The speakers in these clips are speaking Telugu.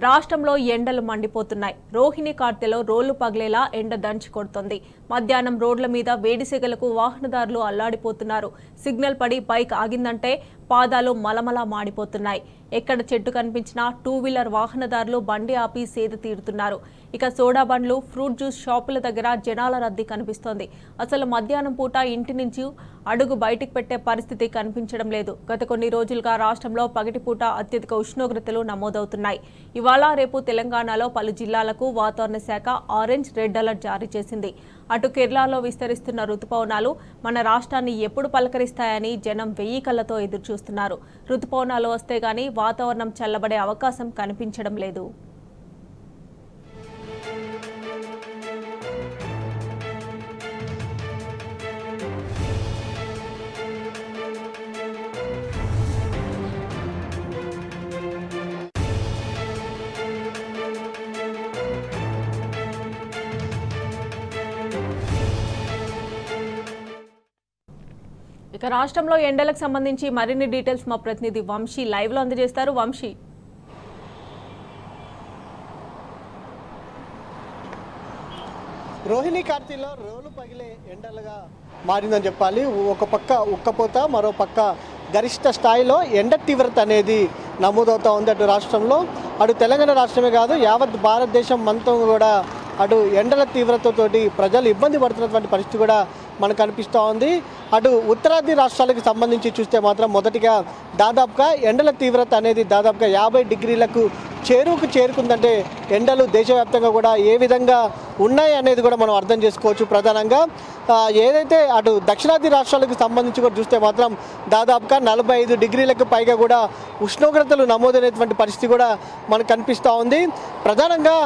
రాష్ట్రంలో ఎండలు మండిపోతున్నాయి. రోహిణి కార్తెలో రోళ్లు పగిలేలా ఎండ దంచి కొడుతోంది. మధ్యాహ్నం రోడ్ల మీద వేడిసెగలకు వాహనదారులు అల్లాడిపోతున్నారు. సిగ్నల్ పడి బైక్ ఆగిందంటే పాదాలు మలమలా మాడిపోతున్నాయి. ఎక్కడ చెట్టు కనిపించినా టూ వీలర్ వాహనదారులు బండి ఆపి సేద తీరుతున్నారు. ఇక సోడా బండ్లు, ఫ్రూట్ జ్యూస్ షాపుల దగ్గర జనాల రద్దీ కనిపిస్తోంది. అసలు మధ్యాహ్నం పూట ఇంటి నుంచి అడుగు బయటికి పెట్టే పరిస్థితి కనిపించడం లేదు. గత కొన్ని రోజులుగా రాష్ట్రంలో పగటిపూట అత్యధిక ఉష్ణోగ్రతలు నమోదవుతున్నాయి. ఇవాళ రేపు తెలంగాణలో పలు జిల్లాలకు వాతావరణ శాఖ ఆరెంజ్, రెడ్ అలర్ట్ జారీ చేసింది. అటు కేరళలో విస్తరిస్తున్న రుతుపవనాలు మన రాష్ట్రాన్ని ఎప్పుడు పలకరిస్తాయని జనం వెయ్యి కళ్లతో ఎదురుచూస్తున్నారు. రుతుపవనాలు వస్తే గానీ వాతావరణం చల్లబడే అవకాశం కనిపించడం లేదు. ఇక రాష్ట్రంలో ఎండలకు సంబంధించి మరిన్ని డీటెయిల్స్ మా ప్రతినిధి వంశీ లైవ్ లో అందజేస్తారు. వంశీ, రోహిణి కార్తీలో రోలు పగిలే ఎండలుగా మారిందని చెప్పాలి. ఒక పక్క ఉక్కపోత, మరో పక్క గరిష్ట స్థాయిలో ఎండ తీవ్రత అనేది నమోదవుతూ ఉంది. అటు రాష్ట్రంలో, అటు తెలంగాణ రాష్ట్రమే కాదు యావత్ భారతదేశం మొత్తం కూడా అటు ఎండల తీవ్రతతోటి ప్రజలు ఇబ్బంది పడుతున్నటువంటి పరిస్థితి కూడా మనకు కనిపిస్తూ ఉంది. అటు ఉత్తరాది రాష్ట్రాలకు సంబంధించి చూస్తే మాత్రం మొదటిగా దాదాపుగా ఎండల తీవ్రత అనేది దాదాపుగా 50 డిగ్రీలకు చేరుకుందంటే ఎండలు దేశవ్యాప్తంగా కూడా ఏ విధంగా ఉన్నాయి అనేది కూడా మనం అర్థం చేసుకోవచ్చు. ప్రధానంగా ఏదైతే అటు దక్షిణాది రాష్ట్రాలకు సంబంధించి కూడా చూస్తే మాత్రం దాదాపుగా 45 డిగ్రీలకు పైగా కూడా ఉష్ణోగ్రతలు నమోదైనటువంటి పరిస్థితి కూడా మనకు కనిపిస్తూ ఉంది. ప్రధానంగా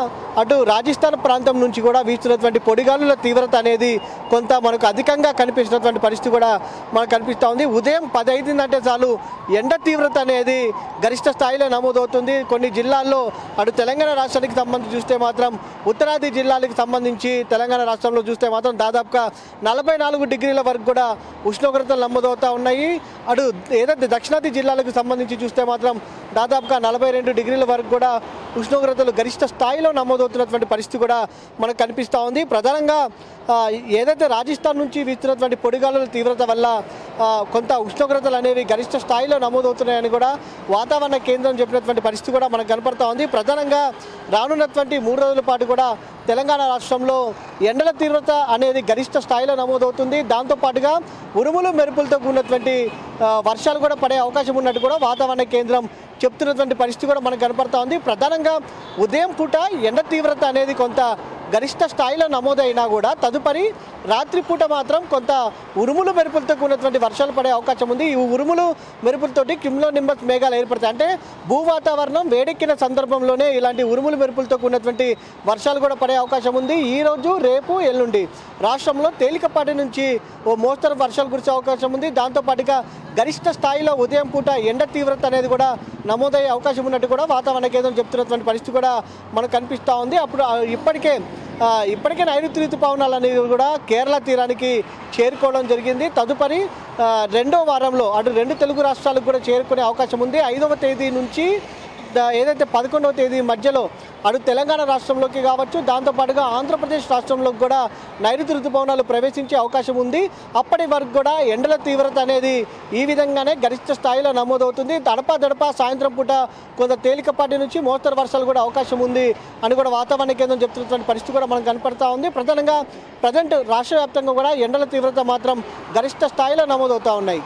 అటు రాజస్థాన్ ప్రాంతం నుంచి కూడా వీస్తున్నటువంటి పొడిగాలుల తీవ్రత అనేది కొంత మనకు అధికంగా కనిపిస్తున్నటువంటి పరిస్థితి కూడా మనకు కనిపిస్తూ ఉంది. ఉదయం 10 అయిందంటే చాలు ఎండ తీవ్రత అనేది గరిష్ట స్థాయిలో నమోదవుతుంది. కొన్ని జిల్లాల్లో అటు తెలంగాణ రాష్ట్రానికి సంబంధించి చూస్తే మాత్రం ఉత్తరాది జిల్లాలకు సంబంధించి తెలంగాణ రాష్ట్రంలో చూస్తే మాత్రం దాదాపుగా 44 డిగ్రీల వరకు కూడా ఉష్ణోగ్రతలు నమోదవుతూ ఉన్నాయి. అటు ఏదైతే దక్షిణాది జిల్లాలకు సంబంధించి చూస్తే మాత్రం దాదాపుగా 42 డిగ్రీల వరకు కూడా ఉష్ణోగ్రతలు గరిష్ట స్థాయిలో నమోదవుతున్నటువంటి పరిస్థితి కూడా మనకు కనిపిస్తూ ఉంది. ప్రధానంగా ఏదైతే రాజస్థాన్ నుంచి వీస్తున్నటువంటి పొడిగాలుల తీవ్రత వల్ల కొంత ఉష్ణోగ్రతలు అనేవి గరిష్ట స్థాయిలో నమోదవుతున్నాయని కూడా వాతావరణ కేంద్రం చెప్పినటువంటి పరిస్థితి కూడా మనకు కనపడతా ఉంది. ప్రధానంగా రానున్నటువంటి 3 రోజుల పాటు కూడా తెలంగాణ రాష్ట్రంలో ఎండల తీవ్రత అనేది గరిష్ట స్థాయిలో నమోదవుతుంది. దాంతోపాటుగా ఉరుములు మెరుపులతో కూడినటువంటి వర్షాలు కూడా పడే అవకాశం ఉన్నట్టు కూడా వాతావరణ కేంద్రం చెప్తున్నటువంటి పరిస్థితి కూడా మనకు కనపడతా ఉంది. ప్రధానంగా ఉదయం పూట ఎండ తీవ్రత అనేది కొంత గరిష్ట స్థాయిలో నమోదైనా కూడా తదుపరి రాత్రిపూట మాత్రం కొంత ఉరుములు మెరుపులతో కూడినటువంటి వర్షాలు పడే అవకాశం ఉంది. ఈ ఉరుములు మెరుపులతోటి క్యుములోనింబస్ మేఘాలు ఏర్పడతాయి. అంటే భూ వాతావరణం వేడెక్కిన సందర్భంలోనే ఇలాంటి ఉరుములు మెరుపులతో కూడినటువంటి వర్షాలు కూడా పడే అవకాశం ఉంది. ఈ రోజు, రేపు, ఎల్లుండి రాష్ట్రంలో తేలికపాటి నుంచి ఓ మోస్తరు వర్షాలు కురిసే అవకాశం ఉంది. దాంతోపాటుగా గరిష్ట స్థాయిలో ఉదయం పూట ఎండ తీవ్రత అనేది కూడా నమోదయ్యే అవకాశం ఉన్నట్టు కూడా వాతావరణ కేంద్రం చెప్తున్నటువంటి పరిస్థితి కూడా మనకు కనిపిస్తూ ఉంది. అప్పుడు ఇప్పటికే నైరుతి ఋతుపవనాలు అనేవి కూడా కేరళ తీరానికి చేరుకోవడం జరిగింది. తదుపరి 2వ వారంలో అటు 2 తెలుగు రాష్ట్రాలకు కూడా చేరుకునే అవకాశం ఉంది. 5వ తేదీ నుంచి ఏదైతే 11వ తేదీ మధ్యలో అటు తెలంగాణ రాష్ట్రంలోకి కావచ్చు, దాంతోపాటుగా ఆంధ్రప్రదేశ్ రాష్ట్రంలోకి కూడా నైరుతి ఋతుపవనాలు ప్రవేశించే అవకాశం ఉంది. అప్పటి వరకు కూడా ఎండల తీవ్రత అనేది ఈ విధంగానే గరిష్ట స్థాయిలో నమోదవుతుంది. దడప సాయంత్రం పూట కొంత తేలికపాటి నుంచి మోస్తరు వర్షాలు కూడా అవకాశం ఉంది అని కూడా వాతావరణ కేంద్రం చెప్తున్నటువంటి పరిస్థితి కూడా మనకు కనపడతా ఉంది. ప్రధానంగా ప్రజెంట్ రాష్ట్ర వ్యాప్తంగా కూడా ఎండల తీవ్రత మాత్రం గరిష్ట స్థాయిలో నమోదవుతూ ఉన్నాయి.